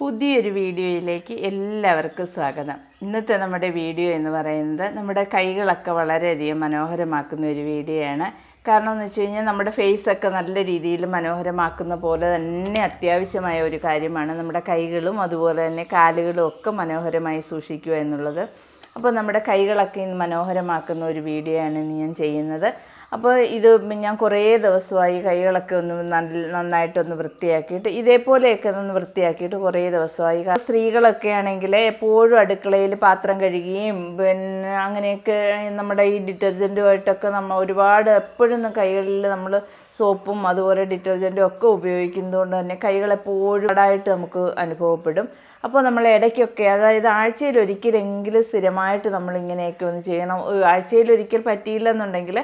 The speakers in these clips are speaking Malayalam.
പുതിയൊരു വീഡിയോയിലേക്ക് എല്ലാവർക്കും സ്വാഗതം. ഇന്നത്തെ നമ്മുടെ വീഡിയോ എന്ന് പറയുന്നത് നമ്മുടെ കൈകളൊക്കെ വളരെയധികം മനോഹരമാക്കുന്ന ഒരു വീഡിയോയാണ്. കാരണം എന്ന് വെച്ച് കഴിഞ്ഞാൽ നമ്മുടെ ഫേസൊക്കെ നല്ല രീതിയിൽ മനോഹരമാക്കുന്ന പോലെ തന്നെ അത്യാവശ്യമായ ഒരു കാര്യമാണ് നമ്മുടെ കൈകളും അതുപോലെ തന്നെ കാലുകളും ഒക്കെ മനോഹരമായി സൂക്ഷിക്കുക എന്നുള്ളത്. അപ്പോൾ നമ്മുടെ കൈകളൊക്കെ മനോഹരമാക്കുന്ന ഒരു വീഡിയോ ആണ് ഞാൻ ചെയ്യുന്നത്. അപ്പോൾ ഇത് ഞാൻ കുറേ ദിവസമായി കൈകളൊക്കെ ഒന്ന് നന്നായിട്ടൊന്ന് വൃത്തിയാക്കിയിട്ട് ഇതേപോലെയൊക്കെ ഒന്ന് വൃത്തിയാക്കിയിട്ട് കുറേ ദിവസമായി. സ്ത്രീകളൊക്കെ ആണെങ്കിൽ എപ്പോഴും അടുക്കളയിൽ പാത്രം കഴുകുകയും പിന്നെ അങ്ങനെയൊക്കെ നമ്മുടെ ഈ ഡിറ്റർജൻറ്റുമായിട്ടൊക്കെ നമ്മൾ ഒരുപാട് എപ്പോഴും കൈകളിൽ നമ്മൾ സോപ്പും അതുപോലെ ഡിറ്റർജൻറ്റും ഒക്കെ ഉപയോഗിക്കുന്നതുകൊണ്ട് തന്നെ കൈകളെപ്പോഴും ആയിട്ട് നമുക്ക് അനുഭവപ്പെടും. അപ്പോൾ നമ്മൾ ഇടയ്ക്കൊക്കെ അതായത് ആഴ്ചയിൽ ഒരിക്കലെങ്കിലും സ്ഥിരമായിട്ട് നമ്മളിങ്ങനെയൊക്കെ ഒന്ന് ചെയ്യണം. ആഴ്ചയിലൊരിക്കൽ പറ്റിയില്ലെന്നുണ്ടെങ്കിൽ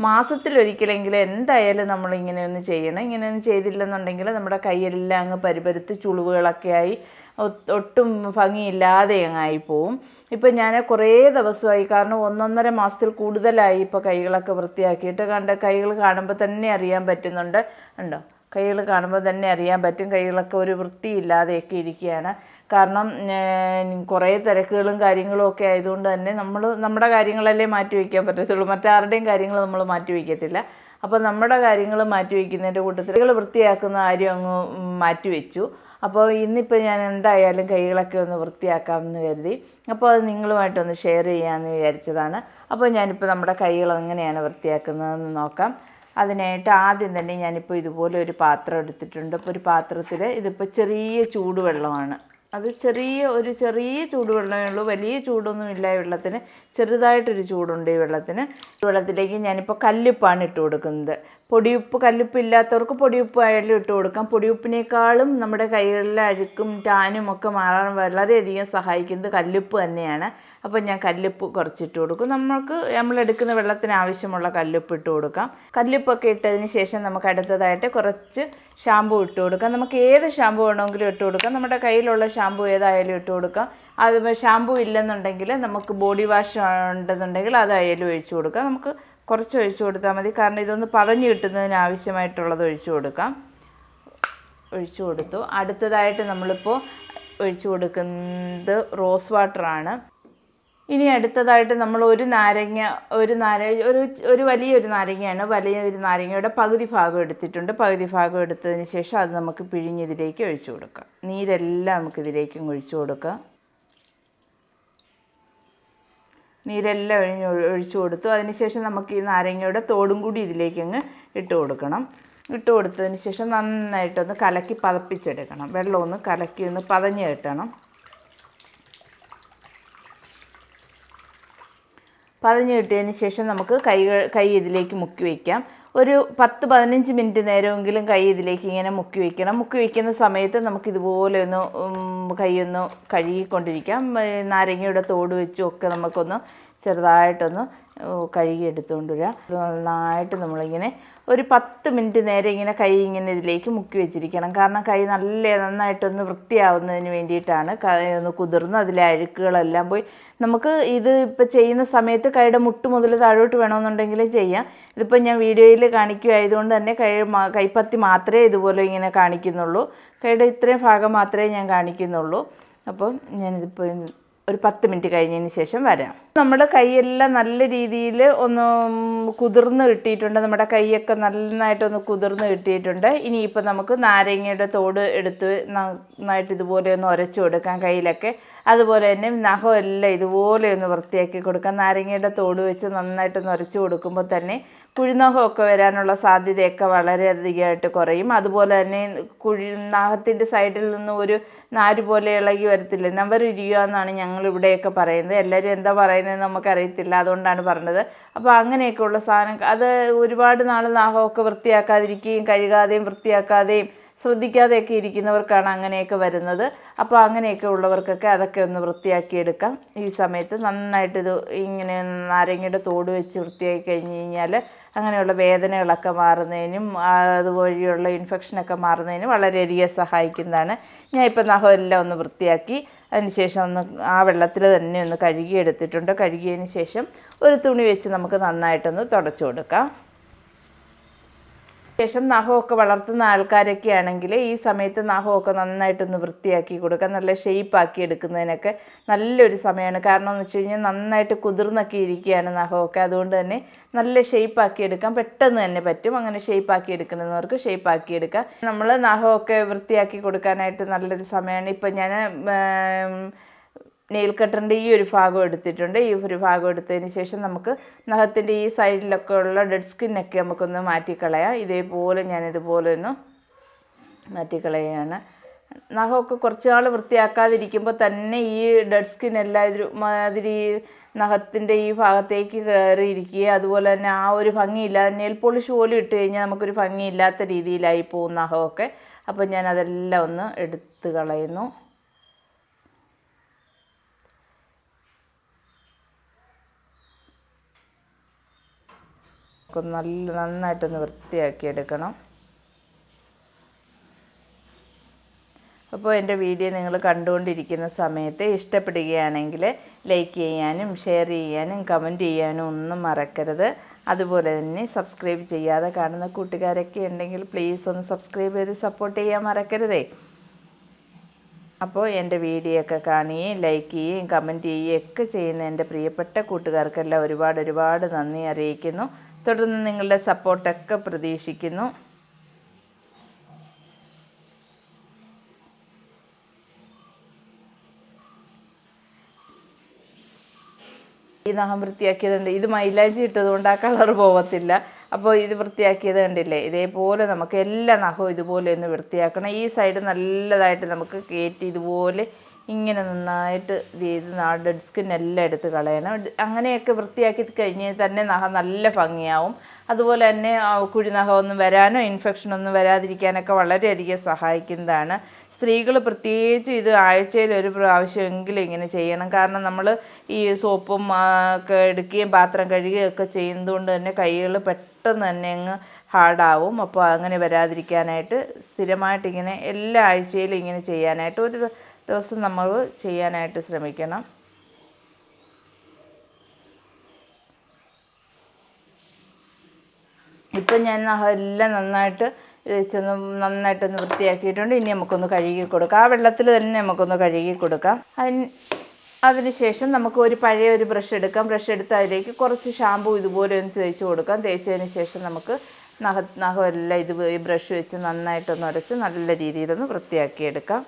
മാസത്തിലൊരിക്കലെങ്കിലും എന്തായാലും നമ്മളിങ്ങനെ ഒന്ന് ചെയ്യണം. ഇങ്ങനെയൊന്നും ചെയ്തില്ലെന്നുണ്ടെങ്കിൽ നമ്മുടെ കൈയെല്ലാം അങ്ങ് പരിപരുത്ത് ചുളിവുകളൊക്കെ ആയി ഒട്ടും ഭംഗിയില്ലാതെ അങ്ങായി പോവും. ഇപ്പം ഞാൻ കുറേ ദിവസമായി, കാരണം 1.5 മാസത്തിൽ കൂടുതലായി ഇപ്പോൾ കൈകളൊക്കെ വൃത്തിയാക്കിയിട്ട്. കൈകൾ കാണുമ്പോൾ തന്നെ അറിയാൻ പറ്റുന്നുണ്ട്, ഉണ്ടോ? കൈകൾ കാണുമ്പോൾ തന്നെ അറിയാൻ പറ്റും കൈകളൊക്കെ ഒരു വൃത്തിയില്ലാതെയൊക്കെ ഇരിക്കുകയാണ്. കാരണം കുറേ തിരക്കുകളും കാര്യങ്ങളും ഒക്കെ ആയതുകൊണ്ട് തന്നെ നമ്മുടെ കാര്യങ്ങളല്ലേ മാറ്റി വയ്ക്കാൻ പറ്റത്തുള്ളൂ, മറ്റാരുടെയും കാര്യങ്ങൾ നമ്മൾ മാറ്റി വയ്ക്കത്തില്ല. അപ്പോൾ നമ്മുടെ കാര്യങ്ങൾ മാറ്റി വയ്ക്കുന്നതിൻ്റെ കൂട്ടത്തിൽ കൈകൾ വൃത്തിയാക്കുന്ന കാര്യം അങ്ങ് മാറ്റി വെച്ചു. അപ്പോൾ ഇന്നിപ്പോൾ ഞാൻ എന്തായാലും കൈകളൊക്കെ ഒന്ന് വൃത്തിയാക്കാമെന്ന് കരുതി. അപ്പോൾ അത് നിങ്ങളുമായിട്ടൊന്ന് ഷെയർ ചെയ്യാമെന്ന് വിചാരിച്ചതാണ്. അപ്പോൾ ഞാനിപ്പോൾ നമ്മുടെ കൈകൾ എങ്ങനെയാണ് വൃത്തിയാക്കുന്നതെന്ന് നോക്കാം. അതിനായിട്ട് ആദ്യം തന്നെ ഞാനിപ്പോൾ ഇതുപോലെ ഒരു പാത്രം എടുത്തിട്ടുണ്ട്. അപ്പോൾ ഒരു പാത്രത്തിൽ ഇതിപ്പോൾ ചെറിയ ചൂടുവെള്ളമാണ്. അത് ചെറിയ ചൂടുവെള്ളമേ ഉള്ളൂ, വലിയ ചൂടൊന്നും ഇല്ല ഈ വെള്ളത്തിന്. ചെറുതായിട്ടൊരു ചൂടുണ്ട് ഈ വെള്ളത്തിന്. വെള്ളത്തിലേക്ക് ഞാനിപ്പോൾ കല്ലുപ്പാണ് ഇട്ട് കൊടുക്കുന്നത്. പൊടിയുപ്പ്, കല്ലുപ്പ് ഇല്ലാത്തവർക്ക് പൊടിയുപ്പ് ആയാലും ഇട്ട് കൊടുക്കാം. പൊടിയുപ്പിനേക്കാളും നമ്മുടെ കൈകളിലെ അഴുക്കും ടാനും ഒക്കെ മാറാൻ വളരെയധികം സഹായിക്കുന്നത് കല്ലുപ്പ് തന്നെയാണ്. അപ്പോൾ ഞാൻ കല്ലുപ്പ് കുറച്ചിട്ട് കൊടുക്കും. നമ്മളെടുക്കുന്ന വെള്ളത്തിന് ആവശ്യമുള്ള കല്ലുപ്പ് ഇട്ട് കൊടുക്കാം. കല്ലുപ്പൊക്കെ ഇട്ടതിന് ശേഷം നമുക്ക് അടുത്തതായിട്ട് കുറച്ച് ഷാമ്പു ഇട്ട് കൊടുക്കാം. നമുക്ക് ഏത് ഷാമ്പു വേണമെങ്കിലും ഇട്ട് കൊടുക്കാം. നമ്മുടെ കയ്യിലുള്ള ഷാമ്പു ഏതായാലും ഇട്ട് കൊടുക്കാം. അത് ഷാമ്പു ഇല്ലെന്നുണ്ടെങ്കിൽ നമുക്ക് ബോഡി വാഷ് ഉണ്ടെന്നുണ്ടെങ്കിൽ അതായാലും ഒഴിച്ചു കൊടുക്കാം. നമുക്ക് കുറച്ച് ഒഴിച്ചു കൊടുത്താൽ മതി, കാരണം ഇതൊന്ന് പതഞ്ഞ് കിട്ടുന്നതിന് ആവശ്യമായിട്ടുള്ളത് ഒഴിച്ചു കൊടുക്കാം. ഒഴിച്ചു കൊടുത്തു. അടുത്തതായിട്ട് നമ്മളിപ്പോൾ ഒഴിച്ചു കൊടുക്കുന്നത് റോസ് വാട്ടറാണ്. ഇനി അടുത്തതായിട്ട് നമ്മൾ ഒരു വലിയൊരു നാരങ്ങയാണ്. വലിയൊരു നാരങ്ങയുടെ പകുതി ഭാഗം എടുത്തിട്ടുണ്ട്. പകുതി ഭാഗം എടുത്തതിന് ശേഷം അത് നമുക്ക് പിഴിഞ്ഞിതിലേക്ക് ഒഴിച്ചു കൊടുക്കാം. നീരെല്ലാം നമുക്കിതിലേക്കും ഒഴിച്ചു കൊടുക്കാം. നീരെല്ലാം ഒഴിച്ചു കൊടുത്തു. അതിനുശേഷം നമുക്ക് ഈ നാരങ്ങയുടെ തോടും കൂടി ഇതിലേക്ക് അങ്ങ് ഇട്ട് കൊടുക്കണം. ഇട്ട് കൊടുത്തതിന് ശേഷം നന്നായിട്ടൊന്ന് കലക്കി പതപ്പിച്ചെടുക്കണം. വെള്ളം ഒന്ന് കലക്കി ഒന്ന് പതഞ്ഞ് കിട്ടണം. പതഞ്ഞ് കിട്ടിയതിന് ശേഷം നമുക്ക് കൈ ഇതിലേക്ക് മുക്കി വയ്ക്കാം. ഒരു 10-15 മിനിറ്റ് നേരമെങ്കിലും കൈ ഇതിലേക്ക് ഇങ്ങനെ മുക്കി വയ്ക്കണം. മുക്കി വയ്ക്കുന്ന സമയത്ത് നമുക്കിതുപോലെ ഒന്ന് കൈയൊന്ന് കഴുകിക്കൊണ്ടിരിക്കാം. നാരങ്ങയുടെ തോട് വെച്ചും ഒക്കെ നമുക്കൊന്ന് ചെറുതായിട്ടൊന്ന് കഴുകിയെടുത്തുകൊണ്ട് വരാം. നന്നായിട്ട് നമ്മളിങ്ങനെ ഒരു 10 മിനിറ്റ് നേരം ഇങ്ങനെ കൈ ഇങ്ങനെ ഇതിലേക്ക് മുക്കി വെച്ചിരിക്കണം. കാരണം കൈ നന്നായിട്ടൊന്ന് വൃത്തിയാവുന്നതിന് വേണ്ടിയിട്ടാണ്. ഒന്ന് കുതിർന്ന് അതിലെ അഴുക്കുകളെല്ലാം പോയി. നമുക്ക് ഇത് ഇപ്പോൾ ചെയ്യുന്ന സമയത്ത് കൈയുടെ മുട്ട് മുതൽ താഴോട്ട് വേണമെന്നുണ്ടെങ്കിൽ ചെയ്യാം. ഇതിപ്പോൾ ഞാൻ വീഡിയോയിൽ കാണിക്കുകയായതുകൊണ്ട് തന്നെ കൈപ്പത്തി മാത്രമേ ഇതുപോലെ ഇങ്ങനെ കാണിക്കുന്നുള്ളൂ. കൈയുടെ ഇത്രയും ഭാഗം മാത്രമേ ഞാൻ കാണിക്കുന്നുള്ളൂ. അപ്പം ഞാനിതിപ്പോൾ ഒരു 10 മിനിറ്റ് കഴിഞ്ഞതിന് ശേഷം വരാം. നമ്മുടെ കൈയെല്ലാം നല്ല രീതിയിൽ ഒന്ന് കുതിർന്ന് കിട്ടിയിട്ടുണ്ട്. നമ്മുടെ കൈയൊക്കെ നന്നായിട്ടൊന്ന് കുതിർന്ന് കിട്ടിയിട്ടുണ്ട്. ഇനിയിപ്പോൾ നമുക്ക് നാരങ്ങയുടെ തോട് എടുത്ത് നന്നായിട്ട് ഇതുപോലെ ഒന്ന് ഉരച്ചു കൊടുക്കാം കയ്യിലൊക്കെ. അതുപോലെ തന്നെ നഖമെല്ലാം ഇതുപോലെ ഒന്ന് വൃത്തിയാക്കി കൊടുക്കാം. നാരങ്ങയുടെ തോട് വെച്ച് നന്നായിട്ടൊന്ന് ഉരച്ചു കൊടുക്കുമ്പോൾ തന്നെ കുഴിനഖമൊക്കെ വരാനുള്ള സാധ്യതയൊക്കെ വളരെയധികമായിട്ട് കുറയും. അതുപോലെ തന്നെ നഖത്തിൻ്റെ സൈഡിൽ നിന്ന് ഒരു നാര് പോലെ ഇളകി വരത്തില്ല, നവരിരിക്കുക എന്നാണ് ഞങ്ങളിവിടെയൊക്കെ പറയുന്നത്. എല്ലാവരും എന്താ പറയുന്നത് നമുക്കറിയത്തില്ല, അതുകൊണ്ടാണ് പറഞ്ഞത്. അപ്പോൾ അങ്ങനെയൊക്കെയുള്ള സാധനം അത് ഒരുപാട് നാൾ നഖമൊക്കെ വൃത്തിയാക്കാതിരിക്കുകയും കഴുകാതെയും വൃത്തിയാക്കാതെയും ശ്രദ്ധിക്കാതെയൊക്കെ ഇരിക്കുന്നവർക്കാണ് അങ്ങനെയൊക്കെ വരുന്നത്. അപ്പോൾ അങ്ങനെയൊക്കെ ഉള്ളവർക്കൊക്കെ അതൊക്കെ ഒന്ന് വൃത്തിയാക്കിയെടുക്കാം. ഈ സമയത്ത് നന്നായിട്ട് ഇത് ഇങ്ങനെ നാരങ്ങയുടെ തോട് വെച്ച് വൃത്തിയാക്കി കഴിഞ്ഞ് കഴിഞ്ഞാൽ അങ്ങനെയുള്ള വേദനകളൊക്കെ മാറുന്നതിനും അതുവഴിയുള്ള ഇൻഫെക്ഷനൊക്കെ മാറുന്നതിനും വളരെയധികം സഹായിക്കുന്നതാണ്. ഞാൻ ഇപ്പോൾ നഖമെല്ലാം ഒന്ന് വൃത്തിയാക്കി അതിനുശേഷം ഒന്ന് ആ വെള്ളത്തിൽ തന്നെ ഒന്ന് കഴുകിയെടുത്തിട്ടുണ്ട്. കഴുകിയതിന് ശേഷം ഒരു തുണി വെച്ച് നമുക്ക് നന്നായിട്ടൊന്ന് തുടച്ചു കൊടുക്കാം. ശേഷം നഖമൊക്കെ വളർത്തുന്ന ആൾക്കാരൊക്കെ ആണെങ്കിൽ ഈ സമയത്ത് നഖമൊക്കെ നന്നായിട്ടൊന്ന് വൃത്തിയാക്കി കൊടുക്കുക. നല്ല ഷേപ്പാക്കി എടുക്കുന്നതിനൊക്കെ നല്ലൊരു സമയമാണ്. കാരണം എന്ന് വെച്ച് കഴിഞ്ഞാൽ നന്നായിട്ട് കുതിർന്നൊക്കെ ഇരിക്കുകയാണ് നഖമൊക്കെ. അതുകൊണ്ട് തന്നെ നല്ല ഷേപ്പാക്കി എടുക്കാൻ പെട്ടെന്ന് തന്നെ പറ്റും. അങ്ങനെ ഷേപ്പാക്കി എടുക്കുന്നവർക്ക് ഷേപ്പാക്കി എടുക്കാം. നമ്മൾ നഖമൊക്കെ വൃത്തിയാക്കി കൊടുക്കാനായിട്ട് നല്ലൊരു സമയമാണ്. ഇപ്പം ഞാൻ നെയിൽ കട്ടറിൻ്റെ ഈ ഒരു ഭാഗം എടുത്തിട്ടുണ്ട്. ഈ ഒരു ഭാഗം എടുത്തതിന് ശേഷം നമുക്ക് നഖത്തിൻ്റെ ഈ സൈഡിലൊക്കെ ഉള്ള ഡെഡ് സ്കിന്നൊക്കെ നമുക്കൊന്ന് മാറ്റിക്കളയാം. ഇതേപോലെ ഞാനിതുപോലെ ഒന്ന് മാറ്റിക്കളയാണ്. നഖമൊക്കെ കുറച്ച് നാൾ വൃത്തിയാക്കാതിരിക്കുമ്പോൾ തന്നെ ഈ ഡെഡ് സ്കിൻ എല്ലാവരും മാതിരി നഖത്തിൻ്റെ ഈ ഭാഗത്തേക്ക് കയറിയിരിക്കുകയും അതുപോലെ തന്നെ ആ ഒരു ഭംഗിയില്ലാതെ നെയിൽ പോളിഷ് പോലും ഇട്ട് കഴിഞ്ഞാൽ നമുക്കൊരു ഭംഗിയില്ലാത്ത രീതിയിലായി പോകും നഖമൊക്കെ. അപ്പോൾ ഞാൻ അതെല്ലാം ഒന്ന് എടുത്ത് കളയുന്നു. നന്നായിട്ടൊന്ന് വൃത്തിയാക്കി എടുക്കണം. അപ്പോൾ എൻ്റെ വീഡിയോ നിങ്ങൾ കണ്ടുകൊണ്ടിരിക്കുന്ന സമയത്ത് ഇഷ്ടപ്പെടുകയാണെങ്കിൽ ലൈക്ക് ചെയ്യാനും ഷെയർ ചെയ്യാനും കമൻറ്റ് ചെയ്യാനും ഒന്നും മറക്കരുത്. അതുപോലെ തന്നെ സബ്സ്ക്രൈബ് ചെയ്യാതെ കാണുന്ന കൂട്ടുകാരൊക്കെ ഉണ്ടെങ്കിൽ പ്ലീസ് ഒന്ന് സബ്സ്ക്രൈബ് ചെയ്ത് സപ്പോർട്ട് ചെയ്യാൻ മറക്കരുതേ. അപ്പോൾ എൻ്റെ വീഡിയോ ഒക്കെ കാണുകയും ലൈക്ക് ചെയ്യുകയും കമൻറ്റ് ചെയ്യുകയും ഒക്കെ ചെയ്യുന്ന എൻ്റെ പ്രിയപ്പെട്ട കൂട്ടുകാർക്കെല്ലാം ഒരുപാട് നന്ദി അറിയിക്കുന്നു. തുടർന്ന് നിങ്ങളുടെ സപ്പോർട്ടൊക്കെ പ്രതീക്ഷിക്കുന്നു. ഈ നഖം വൃത്തിയാക്കിയതുണ്ട്. ഇത് മൈലാഞ്ചി ഇട്ടതുകൊണ്ട് ആ കളർ പോകത്തില്ല. അപ്പോൾ ഇത് വൃത്തിയാക്കിയത് കണ്ടില്ലേ, ഇതേപോലെ നമുക്ക് എല്ലാ നഖവും ഇതുപോലെ ഒന്ന് വൃത്തിയാക്കണം. ഈ സൈഡ് നല്ലതായിട്ട് നമുക്ക് കയറ്റി ഇതുപോലെ ഇങ്ങനെ നന്നായിട്ട് ചെയ്ത് ഡെഡ് സ്കിൻ എല്ലാം എടുത്ത് കളയണം. അങ്ങനെയൊക്കെ വൃത്തിയാക്കി കഴിഞ്ഞാൽ തന്നെ നഖം നല്ല ഭംഗിയാവും. അതുപോലെ തന്നെ കുഴിനഖമൊന്നും വരാനോ ഇൻഫെക്ഷനൊന്നും വരാതിരിക്കാനൊക്കെ വളരെയധികം സഹായിക്കുന്നതാണ്. സ്ത്രീകൾ പ്രത്യേകിച്ച് ഇത് ആഴ്ചയിൽ ഒരു പ്രാവശ്യമെങ്കിലും ഇങ്ങനെ ചെയ്യണം. കാരണം നമ്മൾ ഈ സോപ്പും ഒക്കെ എടുക്കുകയും പാത്രം കഴുകുകയൊക്കെ ചെയ്യുന്നതുകൊണ്ട് തന്നെ കൈകൾ പെട്ടെന്ന് തന്നെ അങ്ങ് ഹാർഡാവും. അപ്പോൾ അങ്ങനെ വരാതിരിക്കാനായിട്ട് സ്ഥിരമായിട്ട് ഇങ്ങനെ എല്ലാ ആഴ്ചയിലും ഇങ്ങനെ ചെയ്യാനായിട്ട് ഒരു ദിവസം നമ്മൾ ചെയ്യാനായിട്ട് ശ്രമിക്കണം. ഇപ്പം ഞാൻ എല്ലാം നന്നായിട്ടൊന്ന് വൃത്തിയാക്കിയിട്ടുണ്ട്. ഇനി നമുക്കൊന്ന് കഴുകി കൊടുക്കാം. ആ വെള്ളത്തിൽ തന്നെ നമുക്കൊന്ന് കഴുകി കൊടുക്കാം. അതിനുശേഷം നമുക്ക് പഴയ ഒരു ബ്രഷ് എടുക്കാം. ബ്രഷ് എടുത്ത് അതിലേക്ക് കുറച്ച് ഷാമ്പൂ ഇതുപോലെ ഒന്ന് തേച്ച് കൊടുക്കാം. തേച്ചതിന് ശേഷം നമുക്ക് നഖമെല്ലാം ഈ ബ്രഷ് വെച്ച് നന്നായിട്ടൊന്ന് ഉരച്ച് നല്ല രീതിയിലൊന്ന് വൃത്തിയാക്കിയെടുക്കാം.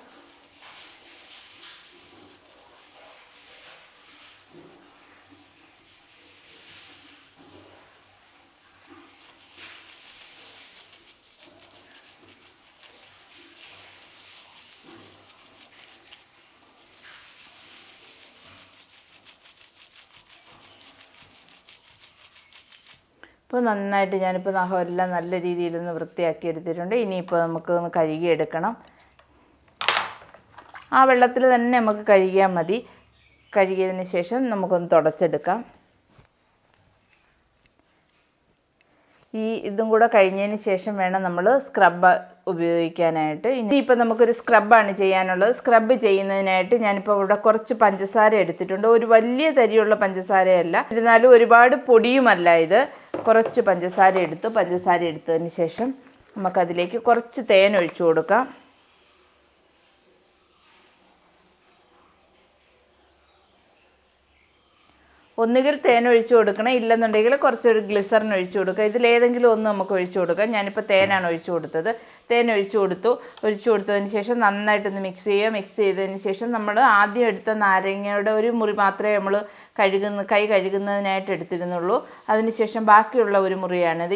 ഇപ്പോൾ നന്നായിട്ട് ഞാനിപ്പോൾ നഖമെല്ലാം നല്ല രീതിയിലൊന്ന് വൃത്തിയാക്കി എടുത്തിട്ടുണ്ട്. ഇനിയിപ്പോൾ നമുക്കൊന്ന് കഴുകിയെടുക്കണം. ആ വെള്ളത്തിൽ തന്നെ നമുക്ക് കഴുകിയാൽ മതി. കഴുകിയതിന് ശേഷം നമുക്കൊന്ന് തുടച്ചെടുക്കാം. ഇതും കൂടെ കഴിഞ്ഞതിന് ശേഷം വേണം നമ്മൾ സ്ക്രബ് ഉപയോഗിക്കാനായിട്ട്. ഇനിയിപ്പോൾ നമുക്കൊരു സ്ക്രബാണ് ചെയ്യാനുള്ളത്. സ്ക്രബ് ചെയ്യുന്നതിനായിട്ട് ഞാനിപ്പോൾ ഇവിടെ കുറച്ച് പഞ്ചസാര എടുത്തിട്ടുണ്ട്. ഒരു വലിയ തരിയുള്ള പഞ്ചസാരയല്ല, എന്നാലും ഒരുപാട് പൊടിയുമല്ല. ഇത് കുറച്ച് പഞ്ചസാര എടുത്തതിന് ശേഷം നമുക്കതിലേക്ക് കുറച്ച് തേൻ ഒഴിച്ചു കൊടുക്കാം. ഒന്നുകിൽ തേൻ ഒഴിച്ചു കൊടുക്കണം, ഇല്ലെന്നുണ്ടെങ്കിൽ കുറച്ചൊരു ഗ്ലിസറിൻ ഒഴിച്ചു കൊടുക്കുക. ഇതിലേതെങ്കിലും ഒന്ന് നമുക്ക് ഒഴിച്ചു കൊടുക്കാം. ഞാനിപ്പോൾ തേനാണ് ഒഴിച്ചു കൊടുത്തത്. തേൻ ഒഴിച്ചു കൊടുത്തതിന് ശേഷം നന്നായിട്ടൊന്ന് മിക്സ് ചെയ്യുക. മിക്സ് ചെയ്തതിന് ശേഷം നമ്മൾ ആദ്യം എടുത്ത നാരങ്ങയുടെ ഒരു മുറി മാത്രമേ നമ്മൾ കൈ കഴുകുന്നതിനായിട്ട് എടുത്തിരുന്നുള്ളൂ. അതിനുശേഷം ബാക്കിയുള്ള ഒരു മുറിയാണിത്.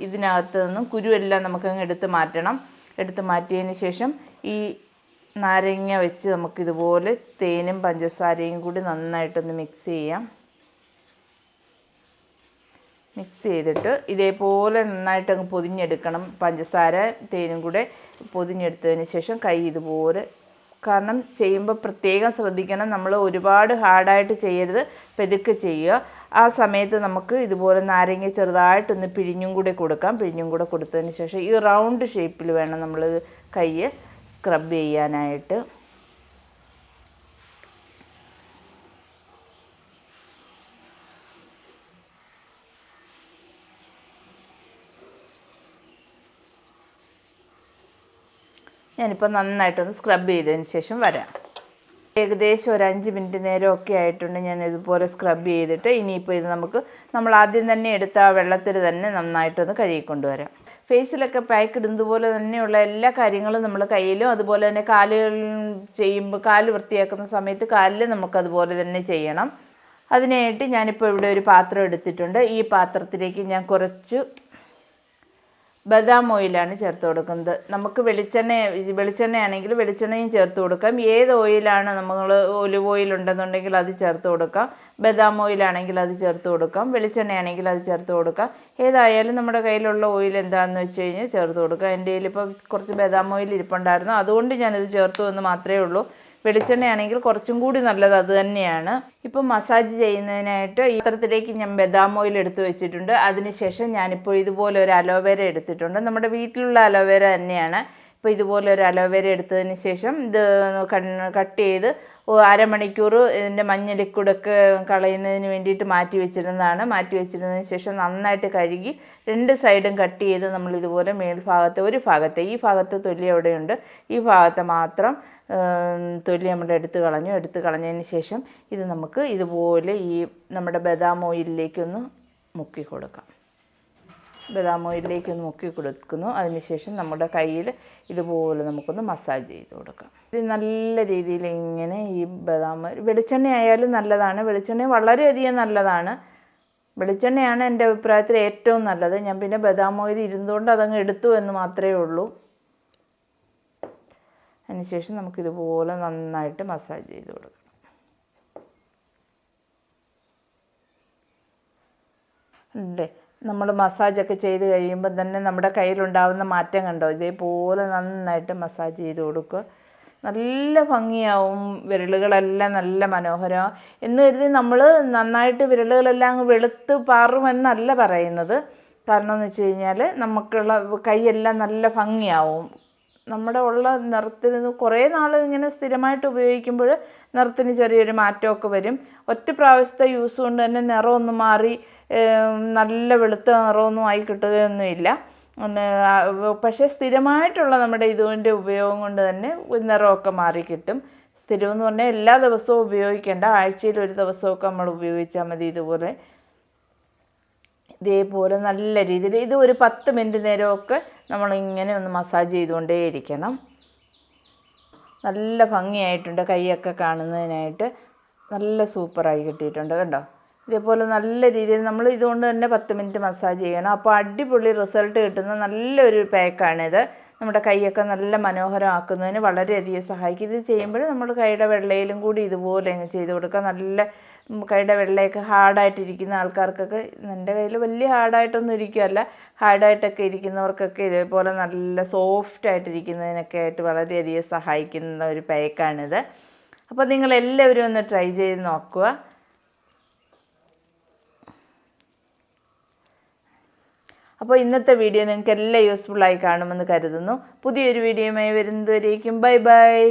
ഇതിനകത്ത് നിന്നും കുരുവെല്ലാം നമുക്കങ്ങ് എടുത്ത് മാറ്റണം. എടുത്ത് മാറ്റിയതിന് ശേഷം ഈ നാരങ്ങ വെച്ച് നമുക്കിതുപോലെ തേനും പഞ്ചസാരയും കൂടി നന്നായിട്ടൊന്ന് മിക്സ് ചെയ്യാം. മിക്സ് ചെയ്തിട്ട് ഇതേപോലെ നന്നായിട്ട് അങ്ങ് പൊതിഞ്ഞെടുക്കണം. പഞ്ചസാര തേനും കൂടെ പൊതിഞ്ഞെടുത്തതിന് ശേഷം കൈ ഇതുപോലെ, കാരണം ചെയ്യുമ്പോൾ പ്രത്യേകം ശ്രദ്ധിക്കണം, നമ്മൾ ഒരുപാട് ഹാർഡായിട്ട് ചെയ്യരുത്, പെതുക്കെ ചെയ്യുക. ആ സമയത്ത് നമുക്ക് ഇതുപോലെ നാരങ്ങ ചെറുതായിട്ടൊന്ന് പിഴിഞ്ഞും കൂടെ കൊടുക്കാം. പിഴിഞ്ഞും കൂടെ കൊടുത്തതിന് ശേഷം ഈ റൗണ്ട് ഷേപ്പിൽ വേണം നമ്മൾ കൈ സ്ക്രബ് ചെയ്യാനായിട്ട്. ഞാനിപ്പോൾ നന്നായിട്ടൊന്ന് സ്ക്രബ് ചെയ്തതിന് ശേഷം വരാം. ഏകദേശം ഒരു 5 മിനിറ്റ് നേരമൊക്കെ ആയിട്ടുണ്ട് ഞാൻ ഇതുപോലെ സ്ക്രബ് ചെയ്തിട്ട്. ഇനിയിപ്പോൾ ഇത് നമ്മൾ ആദ്യം തന്നെ എടുത്ത ആ വെള്ളത്തിൽ തന്നെ നന്നായിട്ടൊന്ന് കഴുകിക്കൊണ്ടുവരാം. ഫേസിലൊക്കെ പാക്ക് ഇടുന്നത് പോലെ തന്നെയുള്ള എല്ലാ കാര്യങ്ങളും നമ്മൾ കയ്യിലും അതുപോലെ തന്നെ കാലുകൾ ചെയ്യുമ്പോൾ കാല് വൃത്തിയാക്കുന്ന സമയത്ത് കാലിൽ നമുക്കതുപോലെ തന്നെ ചെയ്യണം. അതിനായിട്ട് ഞാനിപ്പോൾ ഇവിടെ ഒരു പാത്രം എടുത്തിട്ടുണ്ട്. ഈ പാത്രത്തിലേക്ക് ഞാൻ കുറച്ച് ബദാം ഓയിലാണ് ചേർത്ത് കൊടുക്കുന്നത്. നമുക്ക് വെളിച്ചെണ്ണയാണെങ്കിൽ വെളിച്ചെണ്ണയും ചേർത്ത് കൊടുക്കാം. ഏത് ഓയിലാണ് നമ്മൾ ഒലിവ് ഓയിൽ ഉണ്ടെന്നുണ്ടെങ്കിൽ അത് ചേർത്ത് കൊടുക്കാം. ബദാം ഓയിലാണെങ്കിൽ അത് ചേർത്ത് കൊടുക്കാം. വെളിച്ചെണ്ണയാണെങ്കിൽ അത് ചേർത്ത് കൊടുക്കാം. ഏതായാലും നമ്മുടെ കയ്യിലുള്ള ഓയിൽ എന്താണെന്ന് വെച്ച് കഴിഞ്ഞാൽ ചേർത്ത് കൊടുക്കുക. എൻ്റെ കയ്യിലിപ്പോൾ കുറച്ച് ബദാം ഓയിൽ ഇരിപ്പുണ്ടായിരുന്നു, അതുകൊണ്ട് ഞാനിത് ചേർത്തു എന്ന് മാത്രമേ ഉള്ളൂ. വെളിച്ചെണ്ണയാണെങ്കിൽ കുറച്ചും കൂടി നല്ലത് അത് തന്നെയാണ്. ഇപ്പം മസാജ് ചെയ്യുന്നതിനായിട്ട് ഈ പാത്രത്തിലേക്ക് ഞാൻ ബദാം ഓയിൽ എടുത്ത് വെച്ചിട്ടുണ്ട്. അതിനുശേഷം ഞാനിപ്പോൾ ഇതുപോലെ ഒരു അലോവേര എടുത്തിട്ടുണ്ട്. നമ്മുടെ വീട്ടിലുള്ള അലോവേര തന്നെയാണ്. ഇപ്പോൾ ഇതുപോലെ ഒരു അലോവേര എടുത്തതിന് ശേഷം ഇത് കട്ട് ചെയ്ത് അരമണിക്കൂർ ഇതിൻ്റെ മഞ്ഞ ലിക്വിഡൊക്കെ കളയുന്നതിന് വേണ്ടിയിട്ട് മാറ്റി വെച്ചിരുന്നതിന് ശേഷം നന്നായിട്ട് കഴുകി 2 സൈഡും കട്ട് ചെയ്ത് നമ്മൾ ഇതുപോലെ മേൽഭാഗത്തെ ഈ ഭാഗത്ത് തൊലി അവിടെയുണ്ട്, ഈ ഭാഗത്ത് മാത്രം തൊലി നമ്മൾ എടുത്ത് കളഞ്ഞതിന് ശേഷം ഇത് നമുക്ക് ഇതുപോലെ ഈ നമ്മുടെ ബദാം ഓയിലിലേക്കൊന്ന് മുക്കി കൊടുക്കാം. അതിനുശേഷം നമ്മുടെ കയ്യിൽ ഇതുപോലെ നമുക്കൊന്ന് മസാജ് ചെയ്ത് കൊടുക്കാം. ഇത് നല്ല രീതിയിൽ ഇങ്ങനെ ഈ ബദാം വെളിച്ചെണ്ണ ആയാലും നല്ലതാണ്. വെളിച്ചെണ്ണ വളരെയധികം നല്ലതാണ്. വെളിച്ചെണ്ണയാണ് എൻ്റെ അഭിപ്രായത്തിൽ ഏറ്റവും നല്ലത്. ഞാൻ പിന്നെ ബദാം ഓയിൽ ഇരുന്നുകൊണ്ട് അതങ്ങ് എടുത്തു എന്ന് മാത്രമേ ഉള്ളൂ. അതിനുശേഷം നമുക്കിതുപോലെ നന്നായിട്ട് മസാജ് ചെയ്ത് കൊടുക്കണം. അല്ലേ, നമ്മൾ മസാജൊക്കെ ചെയ്ത് കഴിയുമ്പോൾ തന്നെ നമ്മുടെ കയ്യിലുണ്ടാകുന്ന മാറ്റം കണ്ടോ? ഇതേപോലെ നന്നായിട്ട് മസാജ് ചെയ്ത് കൊടുക്കുക. നല്ല ഭംഗിയാവും, വിരലുകളെല്ലാം നല്ല മനോഹരമാവും. എന്ന് കരുതി നമ്മൾ നന്നായിട്ട് വിരലുകളെല്ലാം അങ്ങ് വെളുത്ത് പാറുമെന്നല്ല പറയുന്നത്. കാരണം എന്ന് വെച്ച് കഴിഞ്ഞാൽ നമുക്കുള്ള കൈയെല്ലാം നല്ല ഭംഗിയാവും. നമ്മുടെ ഉള്ള നിറത്തിൽ നിന്ന് കുറേ നാൾ ഇങ്ങനെ സ്ഥിരമായിട്ട് ഉപയോഗിക്കുമ്പോൾ നിറത്തിന് ചെറിയൊരു മാറ്റമൊക്കെ വരും. ഒറ്റ പ്രാവശ്യത്തെ യൂസ് കൊണ്ട് തന്നെ നിറമൊന്നും മാറി നല്ല വെളുത്ത നിറമൊന്നും ആയി കിട്ടുകയൊന്നുമില്ല. പക്ഷേ സ്ഥിരമായിട്ടുള്ള നമ്മുടെ ഇതിൻ്റെ ഉപയോഗം കൊണ്ട് തന്നെ നിറമൊക്കെ മാറി കിട്ടും. സ്ഥിരമെന്ന് പറഞ്ഞാൽ എല്ലാ ദിവസവും ഉപയോഗിക്കേണ്ട, ആഴ്ചയിൽ ഒരു ദിവസമൊക്കെ നമ്മൾ ഉപയോഗിച്ചാൽ മതി. ഇതേപോലെ നല്ല രീതിയിൽ ഇത് ഒരു 10 മിനിറ്റ് നേരമൊക്കെ നമ്മളിങ്ങനെ ഒന്ന് മസാജ് ചെയ്തുകൊണ്ടേയിരിക്കണം. നല്ല ഭംഗിയായിട്ടുണ്ട്, കൈയൊക്കെ കാണുന്നതിനായിട്ട് നല്ല സൂപ്പറായി കിട്ടിയിട്ടുണ്ട് കണ്ടോ. ഇതേപോലെ നല്ല രീതിയിൽ നമ്മൾ ഇതുകൊണ്ട് തന്നെ 10 മിനിറ്റ് മസാജ് ചെയ്യണം. അപ്പോൾ അടിപൊളി റിസൾട്ട് കിട്ടുന്ന നല്ലൊരു പാക്കാണിത്. നമ്മുടെ കൈയൊക്കെ നല്ല മനോഹരമാക്കുന്നതിന് വളരെയധികം സഹായിക്കും. ഇത് ചെയ്യുമ്പോൾ നമ്മൾ കൈയുടെ വെള്ളയിലും കൂടി ഇതുപോലെ അങ്ങ് ചെയ്ത് കൊടുക്കുക. നല്ല കൈയുടെ വെള്ളയൊക്കെ ഹാർഡായിട്ടിരിക്കുന്ന ആൾക്കാർക്കൊക്കെ, എൻ്റെ കയ്യിൽ വലിയ ഹാർഡായിട്ടൊന്നും ഇരിക്കുകയല്ല, ഹാർഡായിട്ടൊക്കെ ഇരിക്കുന്നവർക്കൊക്കെ ഇതേപോലെ നല്ല സോഫ്റ്റായിട്ടിരിക്കുന്നതിനൊക്കെ ആയിട്ട് വളരെയധികം സഹായിക്കുന്ന ഒരു പാക്കാണിത്. അപ്പോൾ നിങ്ങളെല്ലാവരും ഒന്ന് ട്രൈ ചെയ്ത് നോക്കുക. അപ്പോൾ ഇന്നത്തെ വീഡിയോ നിങ്ങൾക്ക് എല്ലാം യൂസ്ഫുള്ളായി കാണുമെന്ന് കരുതുന്നു. പുതിയൊരു വീഡിയോയുമായി വരുന്നതുവരേക്കും ബൈ ബൈ.